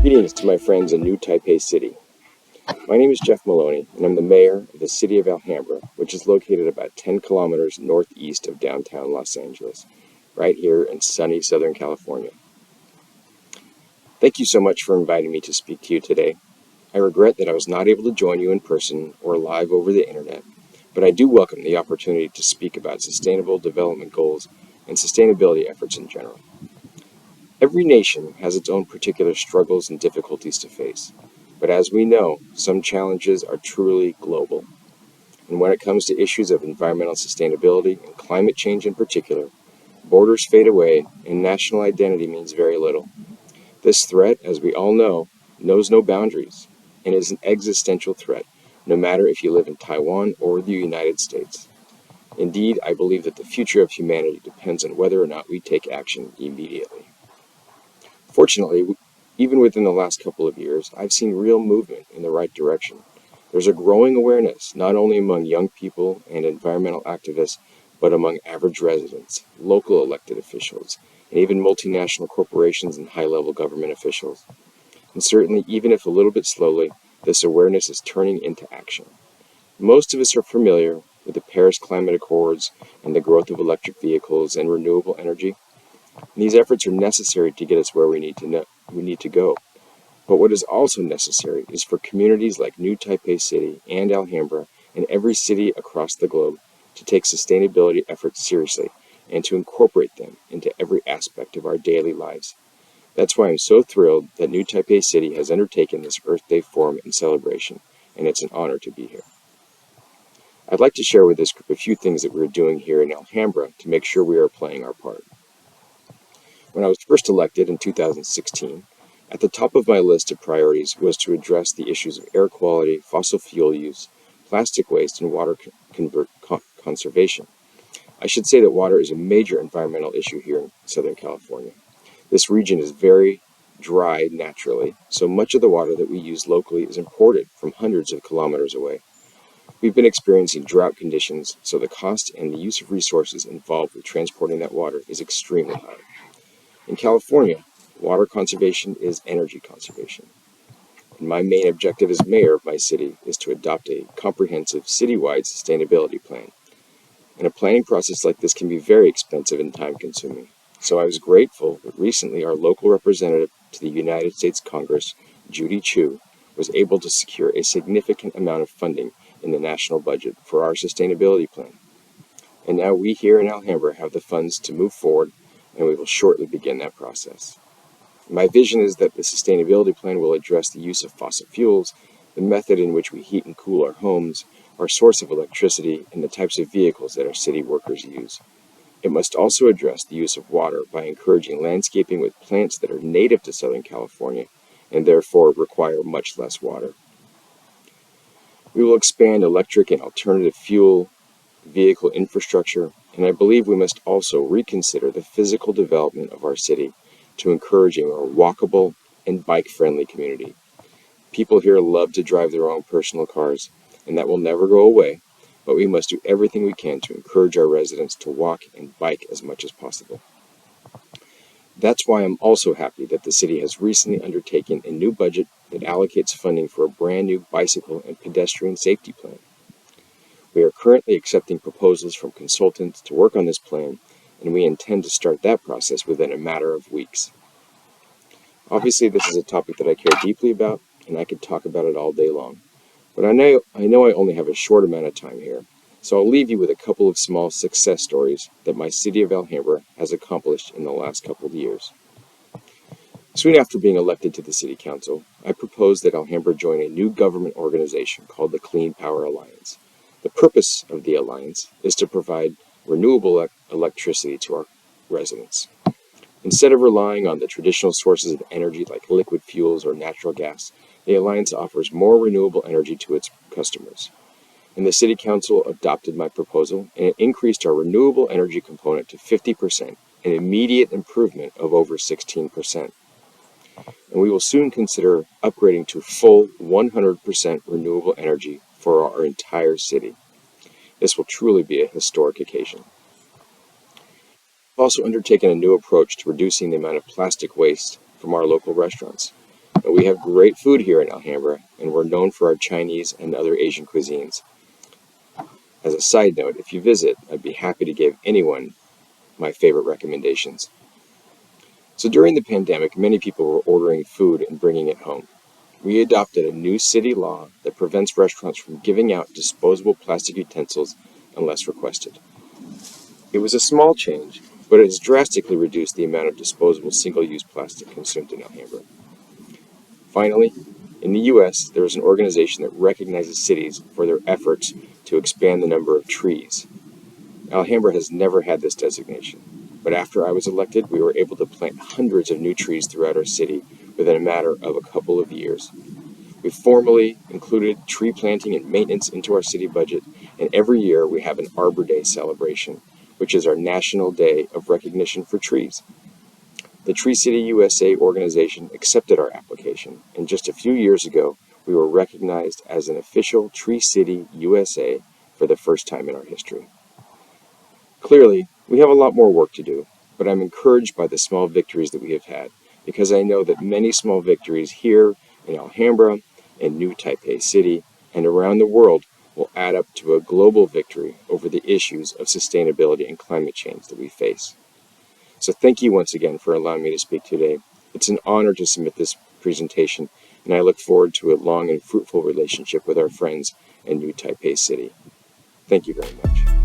Greetings to my friends in New Taipei City. My name is Jeff Maloney, and I'm the mayor of the city of Alhambra, which is located about 10 kilometers northeast of downtown Los Angeles, right here in sunny Southern California. Thank you so much for inviting me to speak to you today. I regret that I was not able to join you in person or live over the internet, but I do welcome the opportunity to speak about sustainable development goals and sustainability efforts in general. Every nation has its own particular struggles and difficulties to face, but as we know, some challenges are truly global. And when it comes to issues of environmental sustainability and climate change in particular, borders fade away and national identity means very little. This threat, as we all know, knows no boundaries and is an existential threat, no matter if you live in Taiwan or the United States. Indeed, I believe that the future of humanity depends on whether or not we take action immediately. Fortunately, even within the last couple of years, I've seen real movement in the right direction. There's a growing awareness, not only among young people and environmental activists, but among average residents, local elected officials, and even multinational corporations and high-level government officials. And certainly, even if a little bit slowly, this awareness is turning into action. Most of us are familiar with the Paris Climate Accords and the growth of electric vehicles and renewable energy. And these efforts are necessary to get us where we need to go. But what is also necessary is for communities like New Taipei City and Alhambra and every city across the globe to take sustainability efforts seriously and to incorporate them into every aspect of our daily lives. That's why I'm so thrilled that New Taipei City has undertaken this Earth Day Forum and celebration, and it's an honor to be here. I'd like to share with this group a few things that we're doing here in Alhambra to make sure we are playing our part. When I was first elected in 2016, at the top of my list of priorities was to address the issues of air quality, fossil fuel use, plastic waste, and water conservation. I should say that water is a major environmental issue here in Southern California. This region is very dry naturally, so much of the water that we use locally is imported from hundreds of kilometers away. We've been experiencing drought conditions, so the cost and the use of resources involved with transporting that water is extremely high. In California, water conservation is energy conservation. And my main objective as mayor of my city is to adopt a comprehensive citywide sustainability plan. And a planning process like this can be very expensive and time-consuming. So I was grateful that recently our local representative to the United States Congress, Judy Chu, was able to secure a significant amount of funding in the national budget for our sustainability plan. And now we here in Alhambra have the funds to move forward, and we will shortly begin that process. My vision is that the sustainability plan will address the use of fossil fuels, the method in which we heat and cool our homes, our source of electricity, and the types of vehicles that our city workers use. It must also address the use of water by encouraging landscaping with plants that are native to Southern California and therefore require much less water. We will expand electric and alternative fuel vehicle infrastructure, and I believe we must also reconsider the physical development of our city to encourage a more walkable and bike-friendly community. People here love to drive their own personal cars, and that will never go away, but we must do everything we can to encourage our residents to walk and bike as much as possible. That's why I'm also happy that the city has recently undertaken a new budget that allocates funding for a brand new bicycle and pedestrian safety plan. We are currently accepting proposals from consultants to work on this plan, and we intend to start that process within a matter of weeks. Obviously, this is a topic that I care deeply about, and I could talk about it all day long. But I know I only have a short amount of time here, so I'll leave you with a couple of small success stories that my city of Alhambra has accomplished in the last couple of years. Soon after being elected to the City Council, I proposed that Alhambra join a new government organization called the Clean Power Alliance. The purpose of the alliance is to provide renewable electricity to our residents. Instead of relying on the traditional sources of energy like liquid fuels or natural gas, the alliance offers more renewable energy to its customers. And the City Council adopted my proposal, and it increased our renewable energy component to 50%, an immediate improvement of over 16%. And we will soon consider upgrading to full 100% renewable energy for our entire city. This will truly be a historic occasion. We've also undertaken a new approach to reducing the amount of plastic waste from our local restaurants. We have great food here in Alhambra, and we're known for our Chinese and other Asian cuisines. As a side note, if you visit, I'd be happy to give anyone my favorite recommendations. So during the pandemic, many people were ordering food and bringing it home. We adopted a new city law that prevents restaurants from giving out disposable plastic utensils unless requested. It was a small change, but it has drastically reduced the amount of disposable single-use plastic consumed in Alhambra. Finally, in the U.S., there is an organization that recognizes cities for their efforts to expand the number of trees. Alhambra has never had this designation, but after I was elected, we were able to plant hundreds of new trees throughout our city within a matter of a couple of years. We formally included tree planting and maintenance into our city budget, and every year we have an Arbor Day celebration, which is our national day of recognition for trees. The Tree City USA organization accepted our application, and just a few years ago, we were recognized as an official Tree City USA for the first time in our history. Clearly, we have a lot more work to do, but I'm encouraged by the small victories that we have had, because I know that many small victories here in Alhambra, in New Taipei City, and around the world will add up to a global victory over the issues of sustainability and climate change that we face. So thank you once again for allowing me to speak today. It's an honor to submit this presentation, and I look forward to a long and fruitful relationship with our friends in New Taipei City. Thank you very much.